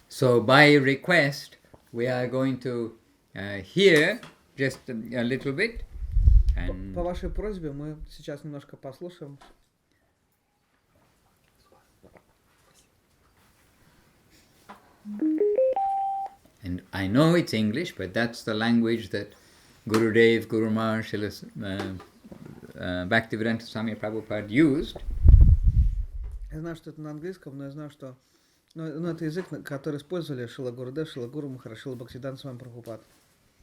So by request, we are going to hear just a little bit. And По вашей просьбе мы сейчас немножко послушаем. And I know it's English, but that's the language that Gurudev, Guru Maharaj, Bhaktivedanta Swami Prabhupada used. Я знаю, что это на английском, но я знаю, что это язык, который использовали Шрила Гурудев, Шрила Гуру Махарадж, Шрила Бхактивиданта Свами Прабхупад.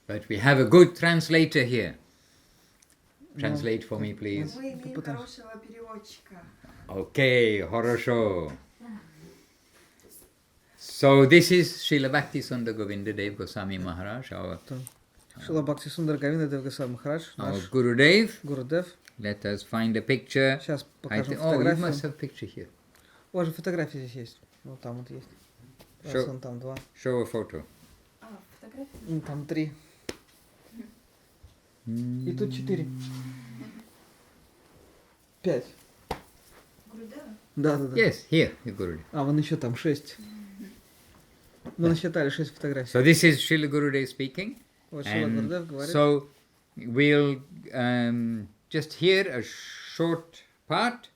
But we have a good translator here. Translate for me, please. Мы имеем хорошего переводчика. Okay, хорошо. So this is Srila Bhakti Sundar Govinda Dev Goswami Maharaj, our Шрила Бхакти Сундар Говинда Дев Госвами Махарадж, наш Gurudev. Гурудев. Let us find a picture. Сейчас покажем Oh, you must фотографию. have picture here. У вас же фотографии здесь есть. Вот там вот есть. Раз, Show- вон там два. Show a photo. Фотография. Там три. И тут 4. 5. Гурудева? Да. Yes, here, Gurudev. А, вон еще там 6. Мы насчитали 6 фотографий. So this is Srila Gurudev speaking. Вот Шрила And Гурудев говорит. so we'll just hear a short part,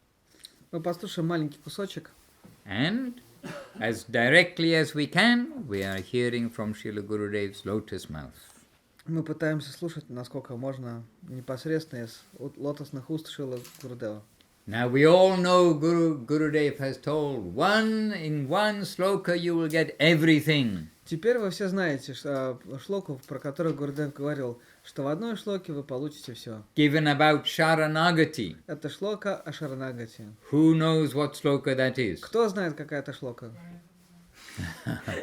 Мы послушаем маленький кусочек. and as directly as we can, we are hearing from Srila Gurudev's lotus mouth. Мы пытаемся слушать, насколько можно, непосредственно из лотосных уст Шрила Гурудева. Now we all know Gurudev has told, in one sloka you will get everything. Теперь вы все знаете шлоку, про которую Гурудев говорил, что в одной шлоке вы получите все. Given about Sharanagati. Это шлока о Шаранагати. Who knows what sloka that is? Кто знает, какая это шлока?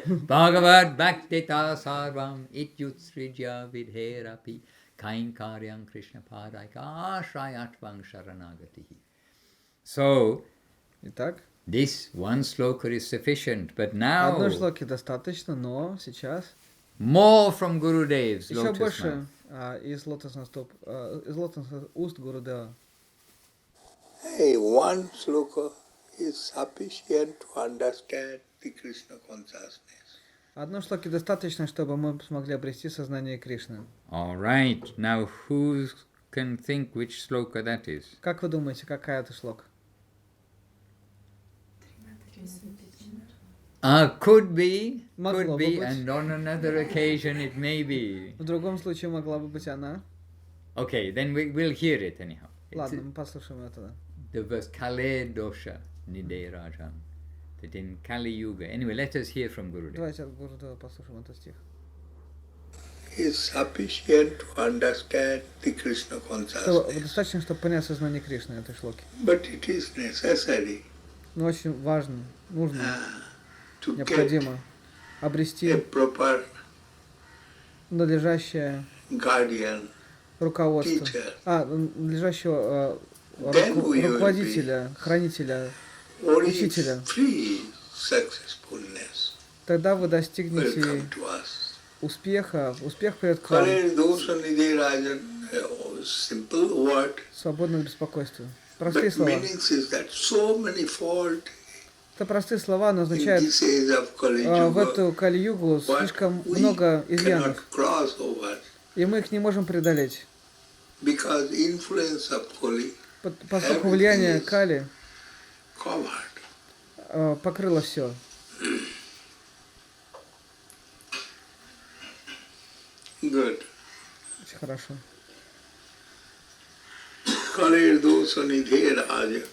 Bhagavad Bhaktita Sarvam Ityutsrijya Vidherapi Kain Karyam Krishna Padaika Ashrayatvang Sharanagatihi. So, Итак, this one sloka is sufficient, but now одной шлоки достаточно, но сейчас more from Gurudev's еще lotus больше mouth. из лотосных уст Гурудева. Hey, one sloka is sufficient to understand the Krishna consciousness. Одной шлоки достаточно, чтобы мы смогли обрести сознание Кришны. All right, now who can think which sloka that is? Как вы думаете, какая это шлока? Could be, Могло бы быть. and on another occasion it may be. В другом случае могла бы быть она. Okay, then we'll hear it anyhow. Ладно, мы послушаем это. The verse Kale Dosha Nide Rajam. That in Kali Yuga. Anyway, let us hear from Gurudev. Давайте от Гурудева послушаем этот стих. Is sufficient to understand the Krishna consciousness. Достаточно, чтобы понять сознание Кришны этой шлоки. But it is necessary Но очень важно, нужно, to get необходимо a обрести proper надлежащее guardian, руководство, teacher. надлежащего Then we will руководителя, хранителя, or if учителя. free successfulness Тогда вы will достигнете come to us. успеха, успех придет к вам, Kale Dosha Nide Rajan, simple word, свободное беспокойство. but Простые слова. meanings is that so many fault Это простые слова, но in означают, this age of Kali в Yuga, эту Кали-югу what слишком we много cannot изъянов, cross over и мы их не можем преодолеть, because influence of Kali поскольку влияние Кали covered. покрыло все. Good. Очень хорошо. Kale Dosha Nidhe Raja.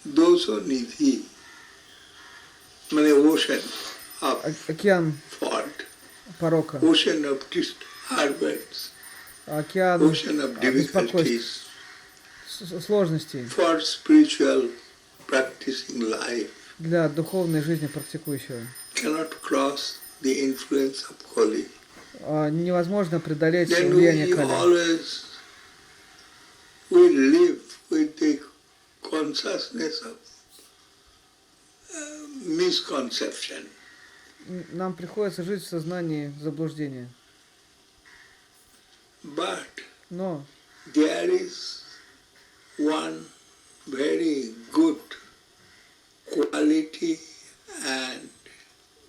Dosha Nidhi. Mane ocean of Океан fault, порока, ocean of disturbance, океан ocean of беспокойств, difficulties сложностей for spiritual practicing life для духовной жизни практикующего. cannot cross the influence of Kali. Невозможно преодолеть Then влияние we Кали. always we live with the consciousness of misconception. Нам приходится жить в сознании заблуждения. But Но there is one very good quality and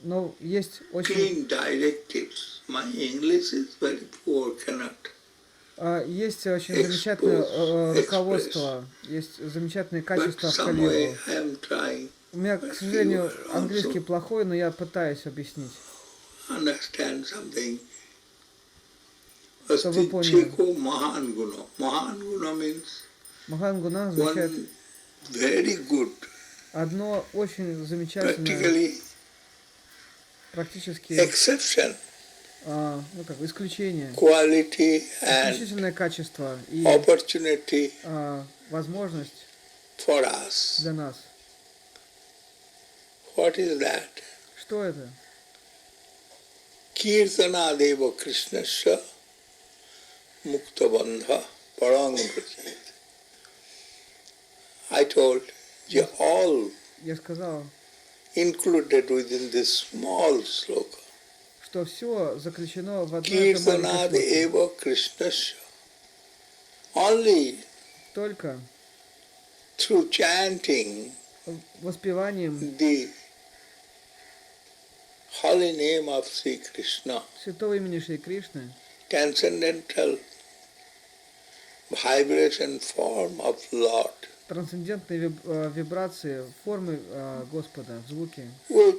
Но есть очень, clean directives. My English is very poor, cannot. есть очень замечательное Express. руководство, есть замечательные But качества в some way Кали-югу. I am trying. У меня, к But you сожалению, are английский also плохой, но я пытаюсь объяснить, understand something. чтобы вы Asti поняли. Cheko Mahan Guna. Mahan Guna means Махангуна означает one very good, одно очень замечательное, practically практически exception, ну, как, исключение, quality and исключительное качество и opportunity возможность for us. для нас. What is that? Что это? Kirtana Deva Krishnasya Mukta Bandha Parang Prajit. I told you all Я сказал, included within this small sloka. что все заключено в одной этой Kirtana маленькой шлоке. Deva Krishnasya. Only Только through chanting воспеванием the holy name of Sri Krishna, святого имени Шри Кришны, transcendental vibration form of Lord, трансцендентные вибрации формы Господа, звуки, with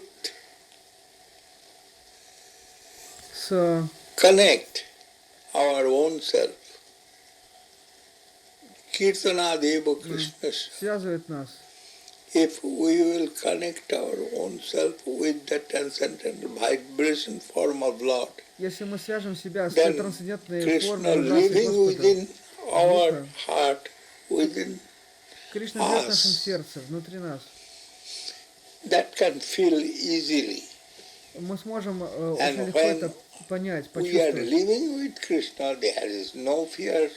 с connect our own self. Kirtana Deva Krishna. связывает нас. If we will connect our own self with the transcendental vibration form of Lord, Если мы свяжем себя с then трансцендентной Krishna формой вибрации living Господа, within our звука, heart, within Кришна живет в нашем us, сердце, внутри нас. that can feel easily. Мы сможем And очень легко when это понять, we are почувствовать. living with Krishna, there is no fear,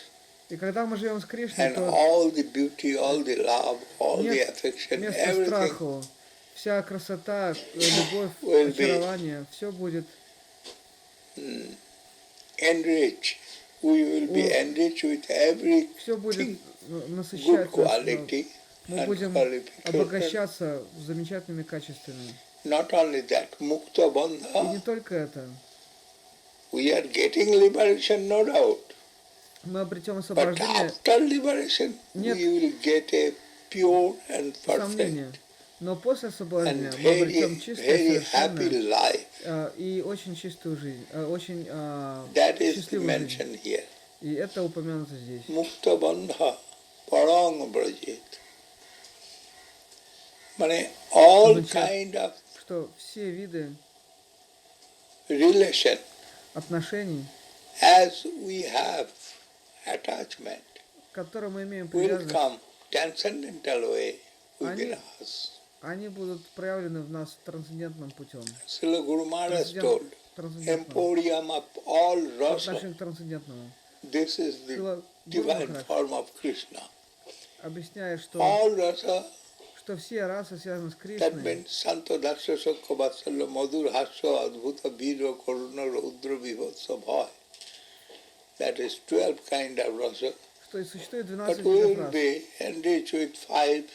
И когда мы живем с Кришной, and то all the beauty, all the love, all the нет affection, места everything страху. Вся красота, любовь, will be очарование, все будет enriched. We will be enriched with все будет everything, насыщать good нас. quality Мы and будем qualification. обогащаться замечательными качествами. Not only that, Mukta И не Bandha, только это. we are getting liberation, no doubt. Мы обретем But освобождение, after liberation, Нет. we will get a pure and сомнения. perfect Но после освобождения and мы обретем very, чистое, very happy совершенное life. и очень чистую жизнь, очень That is счастливую жизнь. mentioned here. И это упомянуто здесь. Mukta Bandha Parang Brajit. Mane all Означает, kind of что все виды relation, отношений, as we have attachment, к которым мы имеем will привязанность, come transcendental way within Они- us. они будут проявлены в нас трансцендентным путем. Srila Guru Maharaj told, Трансцендентным. emporium of all По rasa, отношению к трансцендентному. this is the Шрила Гуру divine Махарадж form of Krishna. объясняет, что All rasa, все расы связаны с that Кришной. means Santa Darsha Sokha Vatsalya Madhur Hasya Adbhuta Vira Karuna Rudra Vivotsa Bhai. That is 12 kind of rasa. Что и существует But 12 we видов will рас. be enriched with 5,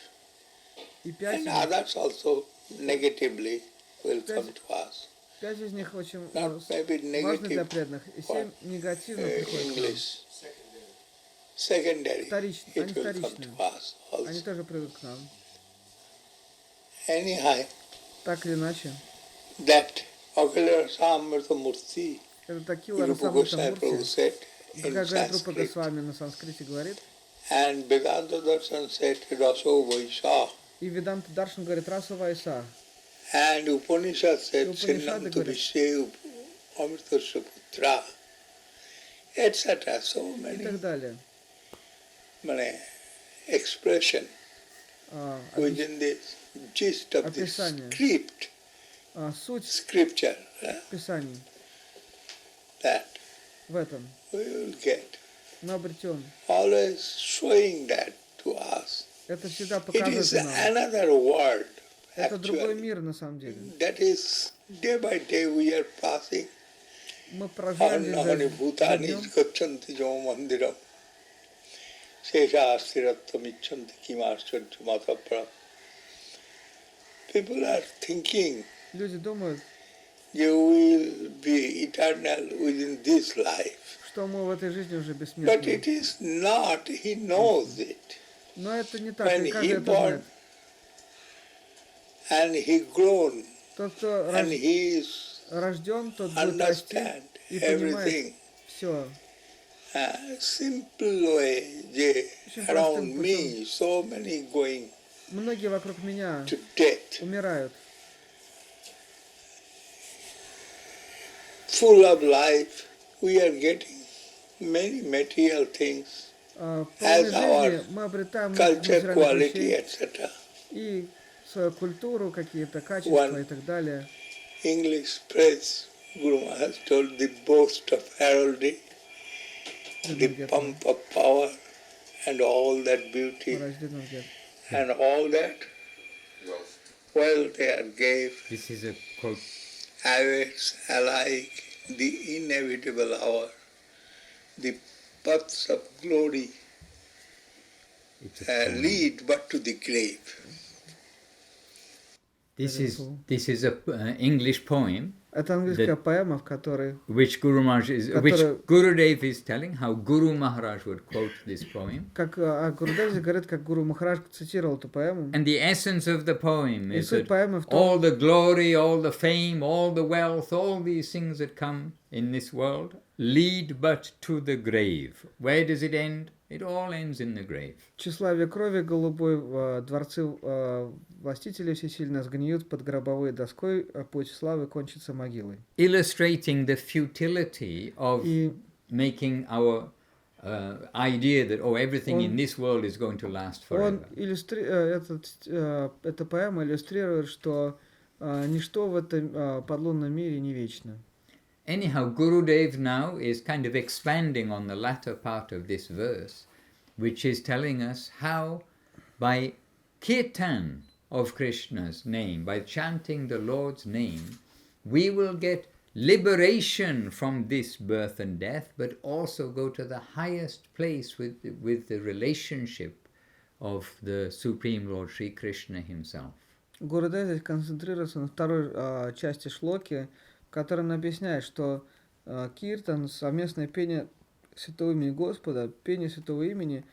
И 5 and из них, others also negatively will come to us. 5 из них очень Not maybe важны для negative преданных. И 7 негативно приходят к нам. English. Secondary, Вторичные. it Они will come вторичные. to us Они also. тоже придут к нам. Anyhow, Так или иначе. that Akila Samrita Murti, Это Такила Rupa Goswami Prabhu Расамритамурти, said in как говорит Рупа Sanskrit, Госвами на санскрите говорит, and Vedanta Darshan said Raso Vaisha, и Веданта Даршан говорит Раса Вайса, and Upanishad said И Upanishad Sinnanta говорит. Vishe Amritasya Putra, etc. So и many так далее. expression Опис- within the gist of the Описание. script, Суть scripture, Писаний that в этом we will get. мы обретем. Always showing that to us. Это всегда It is показывает нам. another world, Это другой actually. мир на самом деле. That is, day by day we are passing. Мы проживаем день за Ahani bhutani днем. gachanti jo mandiram. Shesha astirattvam icchanti kimarchanti matapra. People are thinking Люди думают, you will be eternal within this life. Что мы в этой жизни уже But бессмертны. it is not, he knows it. Но это не так, When и каждый he это born знает. and he grown Тот, кто and he is рожден, тот будет расти understand и понимает everything. все. Simple way, Очень around простым me, so many going Многие вокруг меня to death, умирают. full of life. We are getting many material things, В as полной our жизни мы обретаем много culture, материальных quality, вещей etc. и свою культуру, какие-то качества One и так далее. English phrase Guru Maharaj told, the boast of heraldry, the pump of power, and all that beauty, and all that wealth they are gave, This is a quote. awaits alike the inevitable hour, the paths of glory It's a poem. lead but to the grave. This is a English poem Это английская поэма, в которой which Gurudev is telling how Guru Maharaj would quote this poem. как Гурудев говорит, как Гуру Махарадж цитировал эту поэму. And the essence of the poem И is суть that поэмы в all том, the glory, all the fame, all the wealth, all these things that come in this world lead but to the grave. Where does it end? It all ends in the grave. тщеславие крови голубой, дворцы властителей всесильно сгниют под гробовой доской, а путь славы кончится могилой. Illustrating the futility of making our idea that everything in this world is going to last forever. Эта поэма иллюстрирует, что ничто в этом подлунном мире не вечно. Anyhow, Gurudev now is kind of expanding on the latter part of this verse, which is telling us how by kirtan of Krishna's name, by chanting the Lord's name, we will get liberation from this birth and death, but also go to the highest place with the relationship of the Supreme Lord Sri Krishna himself. Гурудев здесь концентрируется на второй части шлоки, в которой он объясняет, что киртан, совместное пение святого имени Господа, пение святого имени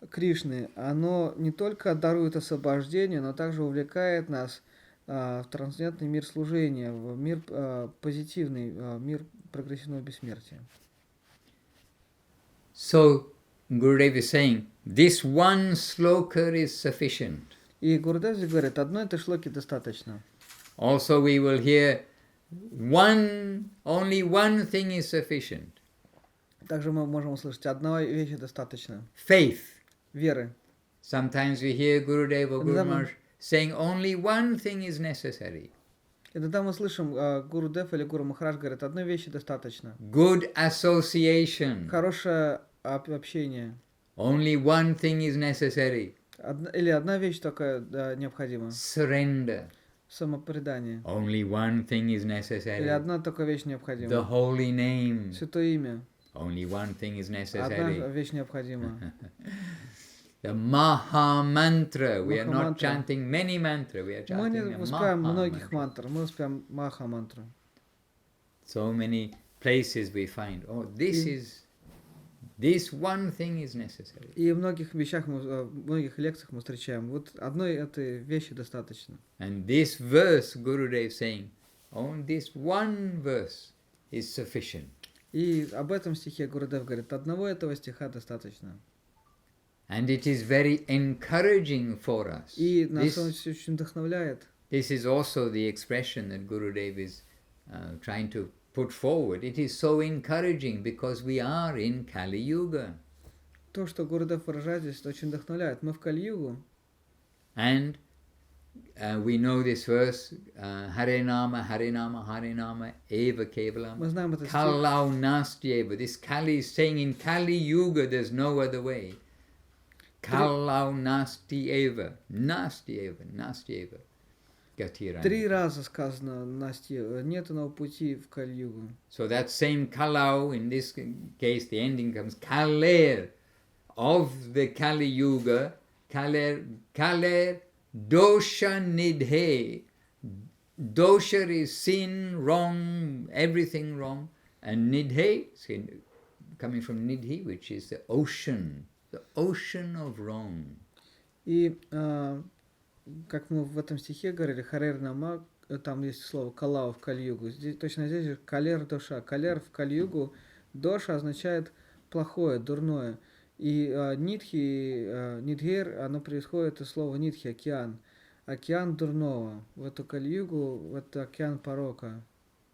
Кришны, оно не только дарует освобождение, но также увлекает нас в трансцендентный мир служения, в мир позитивный, мир прогрессивного бессмертия. So, Gurudev is saying, this one sloka is sufficient. И Гурудев здесь говорит, одной этой шлоки достаточно. Also we will hear only one thing is sufficient. Также мы можем услышать, одной вещи достаточно. Faith. Веры. Sometimes we hear Gurudev or Guru Maharaj saying only one thing is necessary. Иногда мы слышим Гурудев или Гуру Махарадж говорят, одной вещи достаточно. Good association. Хорошее общение. Only one thing is necessary. Или одна вещь только необходима. Surrender. Самопредание. Only one thing is necessary. Или одна только вещь необходима. The holy name. Святое имя. Only one thing is Одна necessary. вещь необходима. The Maha Mantra. We are not chanting many mantras. We are Мы не chanting a воспеваем Maha многих Mantra. мантр, мы воспеваем Маха мантру. So many places we find, this one thing is necessary. И в многих вещах, в многих лекциях мы встречаем, вот одной этой вещи достаточно. And this verse, Gurudev saying, this one verse is sufficient. И об этом стихе Гурудев говорит, одного этого стиха достаточно. And it is very encouraging for us. И нас он очень вдохновляет. This is also the expression that Gurudev is trying to put forward. It is so encouraging because we are in Kali Yuga. То, что Гурудев выражает здесь, очень вдохновляет. Мы в Кали-югу. And we know this verse, Hare Nama, Hare Nama, Hare Nama, Eva Kevalam. Мы знаем этот стих. Kalau Nastyeva. This Kali is saying in Kali Yuga there's no other way. Kalau Nastyeva. Nastyeva. Nastyeva. Gatirani. 3 раза сказано Насте, нет иного пути в Кали-югу. So that same Kalau, in this case the ending comes Kaler of the Kali Yuga, Kaler Dosha Nidhe, dosha is sin, wrong, everything wrong. And nidhe, coming from nidhi, which is the ocean of wrong. И, как мы в этом стихе говорили, харер нама, там есть слово калава в кали-югу. Здесь, точно здесь же калер доша. Калер в кали-югу, доша означает плохое, дурное. И нидхер, оно происходит из слова нидхи, океан. Океан дурного. В эту кали-югу, в это океан порока.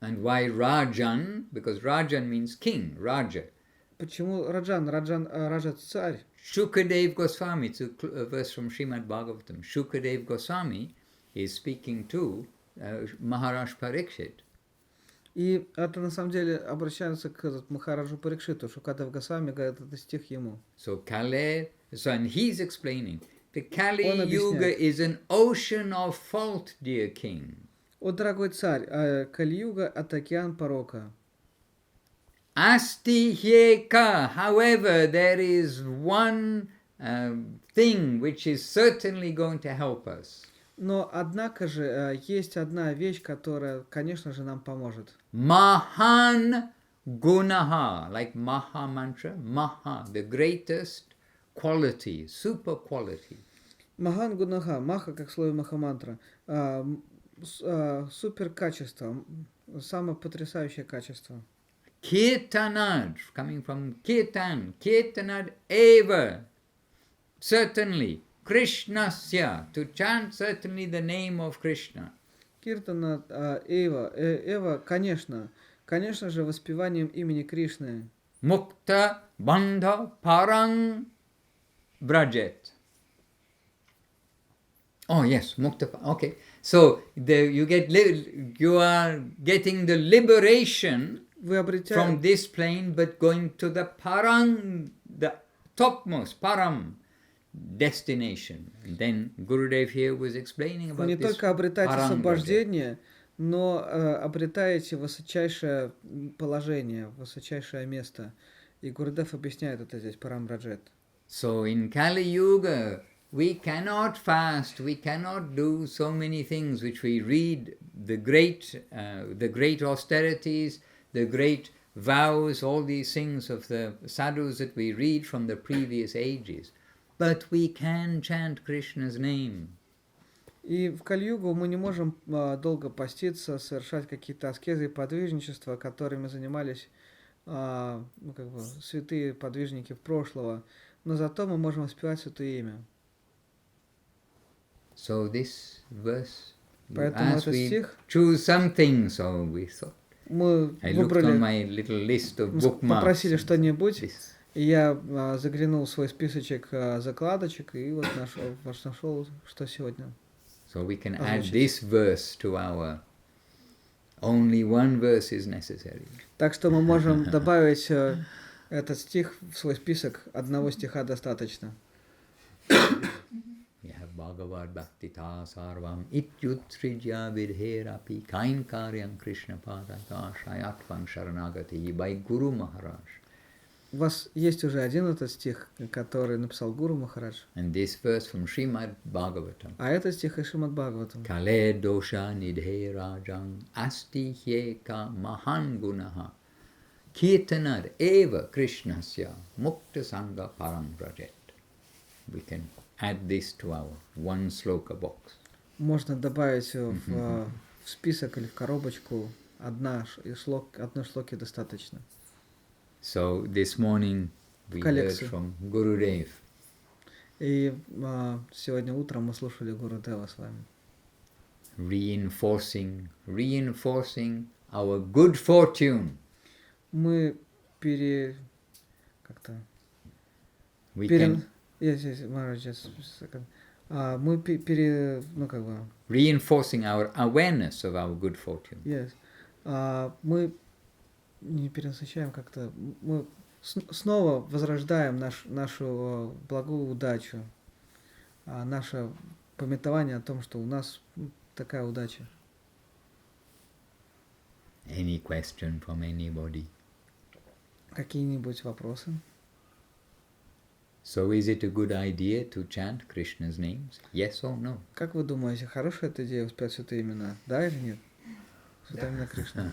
And why Rajan? Because Rajan means king, Raja. Почему Раджан? Раджа царь. Shukadev Goswami, it's a verse from Srimad Bhagavatam. Shukadev Goswami is speaking to Maharaj Parikshit. И это на самом деле обращается к Махараджу Парикшиту. Шукадев Госвами говорит этот стих ему. So and he's explaining, the Kali Yuga is an ocean of fault, dear king. О, дорогой царь, Кали-юга – это океан порока. Asti hyeka, however, there is one thing which is certainly going to help us. Но, однако же, есть одна вещь, которая, конечно же, нам поможет. Mahan gunaha, like Maha mantra, Maha, the greatest quality, super quality. Махан гунаха, маха, как слово махамантра, супер качество, самое потрясающее качество. Kirtanad, coming from kirtan, kirtanad eva, certainly, Krishnasya, to chant certainly the name of Krishna. Киртана Эва, конечно же, воспеванием имени Кришны. Mukta bandha parang brajet. Oh yes, mukta. Okay, so you are getting the liberation from this plane, but going to the parang, the topmost param destination. And then Gurudev here was explaining about не this. только обретаете parang освобождение, но обретаете высочайшее положение, высочайшее место. И Гурудев объясняет это здесь, парамбраджет. So in Kali Yuga, we cannot fast, we cannot do so many things which we read, the great austerities, the great vows, all these things of the sadhus that we read from the previous ages. But we can chant Krishna's name. И в Кали-югу мы не можем долго поститься, совершать какие-то аскезы и подвижничества, которыми занимались святые подвижники прошлого, но зато мы можем воспевать святое имя. So this verse, Поэтому as этот we стих choose something, so we thought. Мы I looked on my little list of bookmarks. Попросили что-нибудь, и я заглянул в свой списочек закладочек, и вот нашел, что сегодня. So we can add this verse to our. Only one verse is necessary. Так что мы можем добавить этот стих в свой список, одного стиха достаточно. Bhagavad Bhaktita Sarvam Ityutrija Vidherapi Kain Karyam Krishna Padaka Shayatvam Sharanagati by Guru Maharaj. У вас есть уже один этот стих, который написал Гуру Махарадж. And this verse from Srimad Bhagavatam. А это стих из Шримад Бхагаватам. Kale dosha nidhe rajang asti hyeka mahan gunaha kirtanad eva krishnasya mukta sangha parang rajet. We can add this to our one sloka box. Можно добавить в список или в коробочку одной шлоки достаточно. So this morning we heard from Gurudev. И сегодня утром мы слушали Гурудева с вами. Reinforcing our good fortune. Мы reinforcing our awareness of our good fortune. Yes. Мы не перенасыщаем как-то, мы снова возрождаем нашу благую удачу, наше памятование о том, что у нас такая удача. Any question from anybody? Какие-нибудь вопросы? So is it a good idea to chant Krishna's names? Yes or no? Как вы думаете, хорошая эта идея воспевать святые имена? Да или нет? Святые имена Кришны.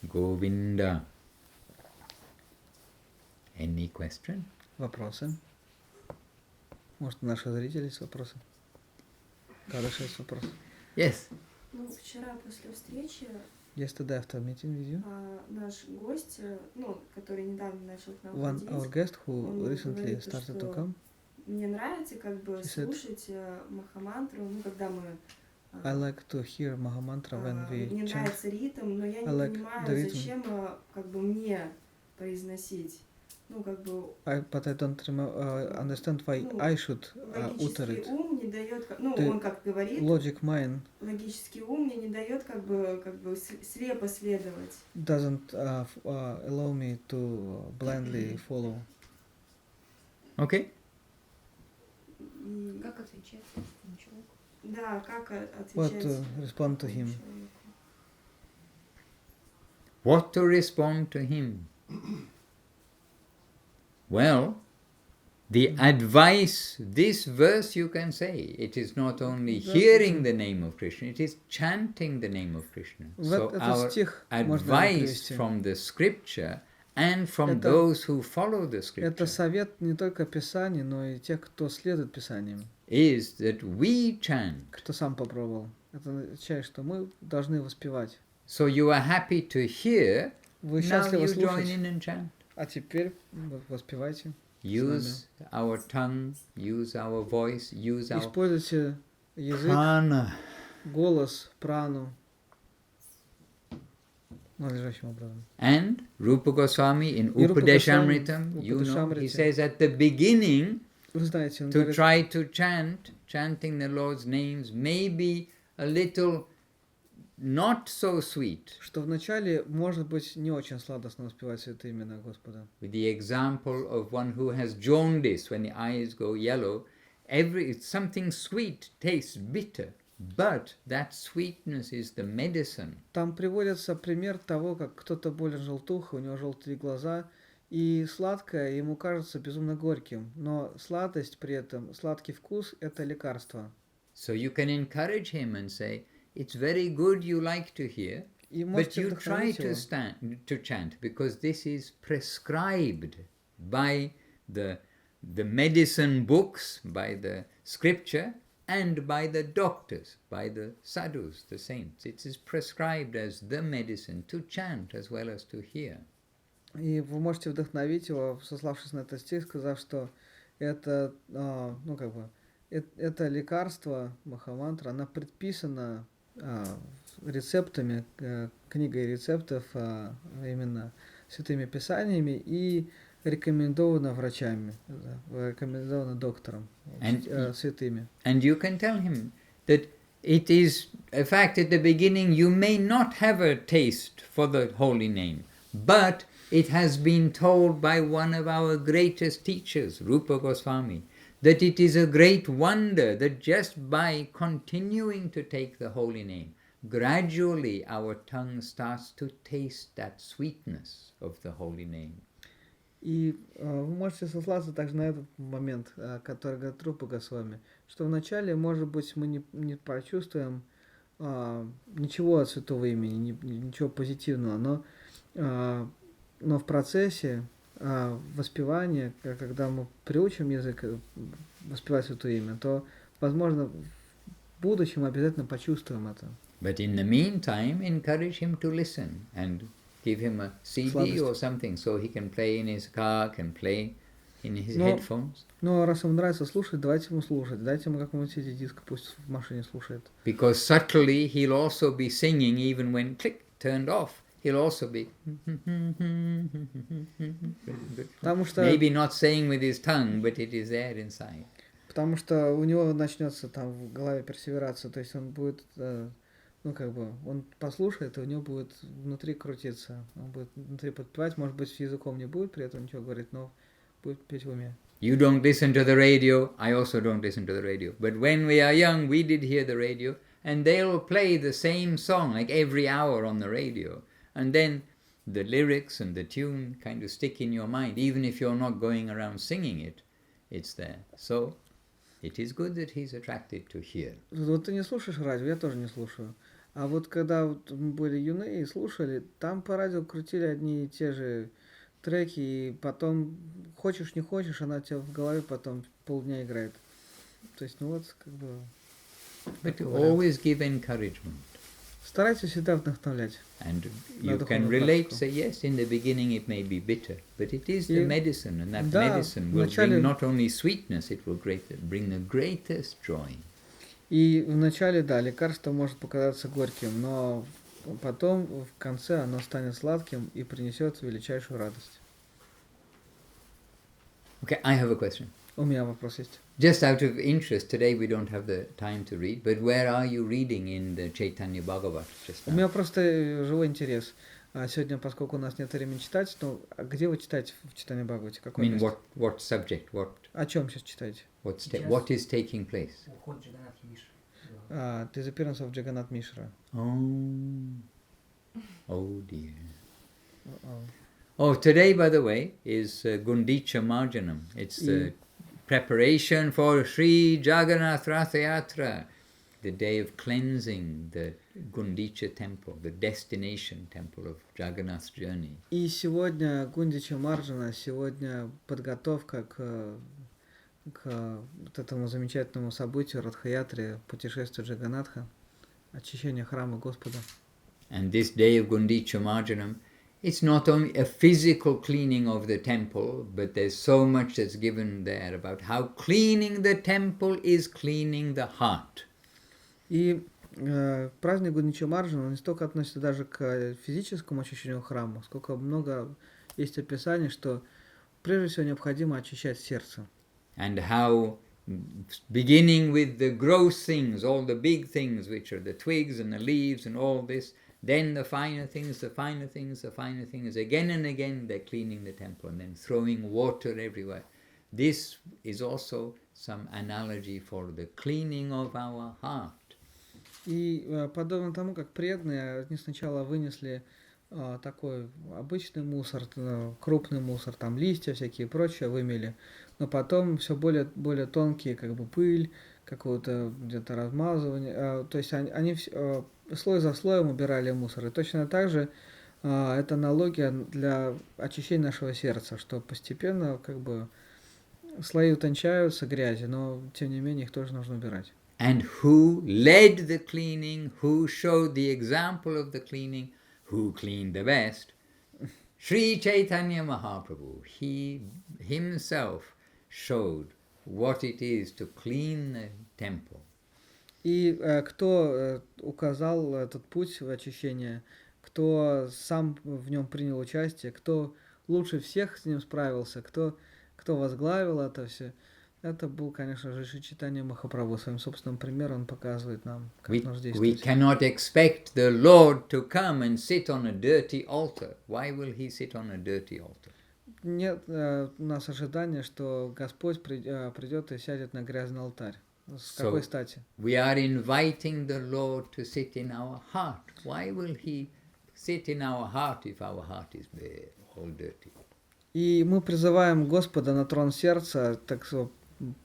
Govinda. Any question? Вопросы? Может, у наших зрителей есть вопросы? Хороший есть вопрос. Yes. Ну, вчера после встречи Yesterday after meeting with you, наш гость, ну, который недавно начал к нам one ходить, our guest who он recently говорит, started что to come, мне нравится как бы She said, слушать махамантру, ну, когда мы... I like to hear Mahamantra when we Мне chant. нравится ритм, но я не I like понимаю, the rhythm. зачем как бы мне произносить. Ну, как бы... But I don't understand why Ну, I should utter логический it. ум не дает, ну, The он как говорит, Logic mind логический ум мне не дает как бы слепо следовать. doesn't allow me to blindly follow. Okay. И, Как отвечать этому человеку? да, как What отвечать to respond to этому him? человеку? What to respond to him? Well, the advice, this verse you can say, it is not only hearing the name of Krishna, it is chanting the name of Krishna. So этот our стих можно advice привести. from the scripture and from Это- those who follow the Это scripture совет не только Писаний, но и тех, кто следует Писаниям, is that we chant. кто сам попробовал. Это означает, что мы должны воспевать. So you are happy to hear, Вы now счастливы you join слушать, in and chant. а теперь воспевайте. Use our tongue, use our voice, use our Используйте язык, prana. голос, прану надлежащим образом. And Rupa Goswami in И Рупа Upadeshamritam, Госвами, you know, he Upadeshamrите. says at the beginning Вы знаете, он to говорит, try to chant, chanting the Lord's names may be a little not so sweet. что вначале может быть не очень сладостно воспевать святые имена Господа. With the example of one who has jaundice, when the eyes go yellow, something sweet tastes bitter, but that sweetness is the medicine. Там приводится пример того, как кто-то болен желтухой, у него желтые глаза, и сладкое ему кажется безумно горьким, но сладость при этом, сладкий вкус – это лекарство. So you can encourage him and say, it's very good you like to hear, И but можете you try вдохновить его. to chant, because this is prescribed by the medicine books, by the scripture, and by the doctors, by the sadhus, the saints. It is prescribed as the medicine to chant as well as to hear. И вы можете вдохновить его, сославшись на этот стих, сказав, что это, ну как бы, это лекарство, Махамантра, она предписана рецептами, книгой рецептов, именно святыми писаниями и рекомендовано врачами, рекомендовано доктором, святыми. And you can tell him that it is a fact at the beginning you may not have a taste for the holy name, but it has been told by one of our greatest teachers, Rupa Goswami, that it is a great wonder that just by continuing to take the holy name, gradually our tongue starts to taste that sweetness of the holy name. И вы можете сослаться также на этот момент, который говорит Рупа Госвами, что вначале, может быть, мы не почувствуем ничего от святого имени, ничего позитивного, но в процессе воспевания, когда мы приучим язык воспевать святое имя, то, возможно, в будущем обязательно почувствуем это. But in the meantime, encourage him to listen and give him a CD or something so he can play in his car, can play in his headphones. Но раз ему нравится слушать, давайте ему слушать. Дайте ему какой-нибудь CD-диск, пусть в машине слушает. Because subtly he'll also be singing even when click turned off. He'll also be maybe not saying with his tongue, but it is there inside. Потому что у него начнется там в голове персеверация, то есть он будет, ну как бы, он послушает, и у него будет внутри крутиться, он будет внутри подпевать, может быть, языком не будет при этом ничего говорить, но будет петь в уме. You don't listen to the radio, I also don't listen to the radio. But when we are young, we did hear the radio, and they'll play the same song like every hour on the radio. And then the lyrics and the tune kind of stick in your mind. Even if you're not going around singing it, it's there. So it is good that he's attracted to hear. Вот ты не слушаешь радио, я тоже не слушаю. А вот когда вот мы были юны и слушали, там по радио крутили одни и те же треки, и потом, хочешь не хочешь, она у тебя в голове потом полдня играет. То есть, ну вот, как бы... But always give encouragement. Старайтесь всегда вдохновлять. And you can relate, say, yes, in the beginning it may be bitter, but it is the medicine, and that medicine will bring not only sweetness, it will bring the greatest joy. И вначале, да, лекарство может показаться горьким, но потом, в конце, оно станет сладким и принесет величайшую радость. Okay, I have a question. У меня вопрос есть. Just out of interest, today we don't have the time to read, but where are you reading in the Chaitanya Bhagavat just У now? меня просто живой интерес. Сегодня, поскольку у нас нет времени читать, но где вы читаете в Чайтанья Бхагавате? I mean, what subject? О чем сейчас читаете? What is taking place? The disappearance of Jagannath Mishra. Oh dear. Oh, today, by the way, is Gundicha Marjanam. It's the preparation for Sri Jagannath Ratha Yatra, the day of cleansing the Gundicha temple, the destination temple of Jagannath's journey. И сегодня Гундича Марджана, сегодня подготовка к вот этому замечательному событию Радха-ятре, путешествию Джаганатха, очищение храма Господа. And this day of Gundicha Marjanam, it's not only a physical cleaning of the temple, but there's so much that's given there about how cleaning the temple is cleaning the heart. И праздник Гундича Марджана не столько относится даже к физическому очищению храма, сколько много есть описаний, что прежде всего необходимо очищать сердце. And how, beginning with the gross things, all the big things, which are the twigs and the leaves and all this, then the finer things, the finer things, the finer things, again and again they're cleaning the temple and then throwing water everywhere. This is also some analogy for the cleaning of our heart. И подобно тому, как преданные, они сначала вынесли такой обычный мусор, крупный мусор, там листья всякие и прочее вымели, но потом все более тонкие, как бы пыль, какое-то где-то размазывание, то есть они слой за слоем убирали мусор. И точно так же это аналогия для очищения нашего сердца, что постепенно как бы слои утончаются грязи, но тем не менее их тоже нужно убирать. And who led the cleaning, who showed the example of the cleaning, who cleaned the best? Sri Chaitanya Mahaprabhu, he himself showed what it is to clean the temple. И кто указал этот путь в очищение, кто сам в нем принял участие, кто лучше всех с ним справился, кто возглавил это все, это был, конечно же, Шри Чайтанья Махапрабху. Своим собственным примером он показывает нам, как нужно действовать. We cannot expect the Lord to come and sit on a dirty altar. Why will he sit on a dirty altar? Нет у нас ожидания, что Господь придет и сядет на грязный алтарь. С какой стати? We are inviting the Lord to sit in our heart. Why will he sit in our heart if our heart is bare, all dirty? И мы призываем Господа на трон сердца, так что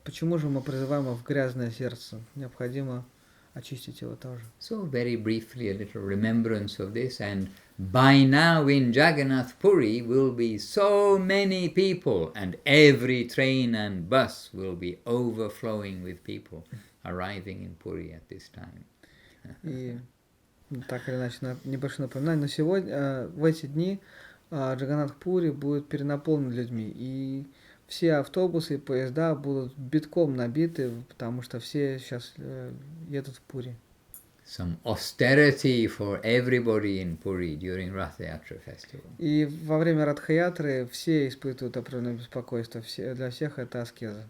почему же мы призываем его в грязное сердце? Необходимо очистить его тоже. So very briefly a little remembrance of this, and by now in Jagannath Puri will be so many people, and every train and bus will be overflowing with people arriving in Puri at this time. И так или иначе, небольшое напоминание, но сегодня, в эти дни, Джаганнат Пури будет перенаполнен людьми, и все автобусы и поезда будут битком набиты, потому что все сейчас едут в Пури. Some austerity for everybody in Puri during Ratha Yatra festival. И во время Радха-ятры все испытывают определенное беспокойство, для всех это аскеза.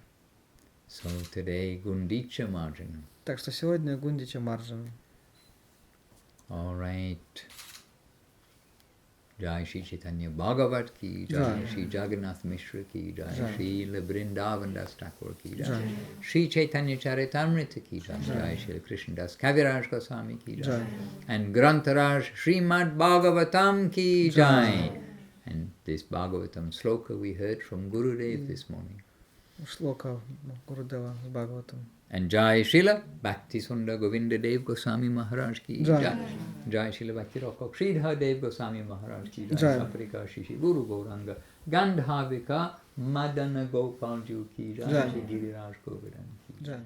So today Gundicha Marjanam. Так что сегодня Гундича Марджана. All right. Jai Shri Chaitanya Bhagavat ki Jai, Shri Jagannath Mishra ki Jai, Shri Vrindavan Das Thakur ki Jai, Shri Chaitanya Charitamrita ki Jai, Jai Shri Krishna Das Kaviraj Goswami ki Jai, and Grantaraj Srimad Bhagavatam ki Jai. And this Bhagavatam sloka we heard from Gurudev this morning. Шлока Гурудева с Бхагаватом. And Jai Srila Bhakti Sundar Govinda Dev Goswami Maharaj ki Jai. Jai Srila Bhakti Rakha Sridhar Dev Goswami Maharaj ki Jai. Saprika Shishi Guru Gauranga Gandhavika Madana Gopal Ju ki Jai. Shri Giriraj Govardhan ki Jai.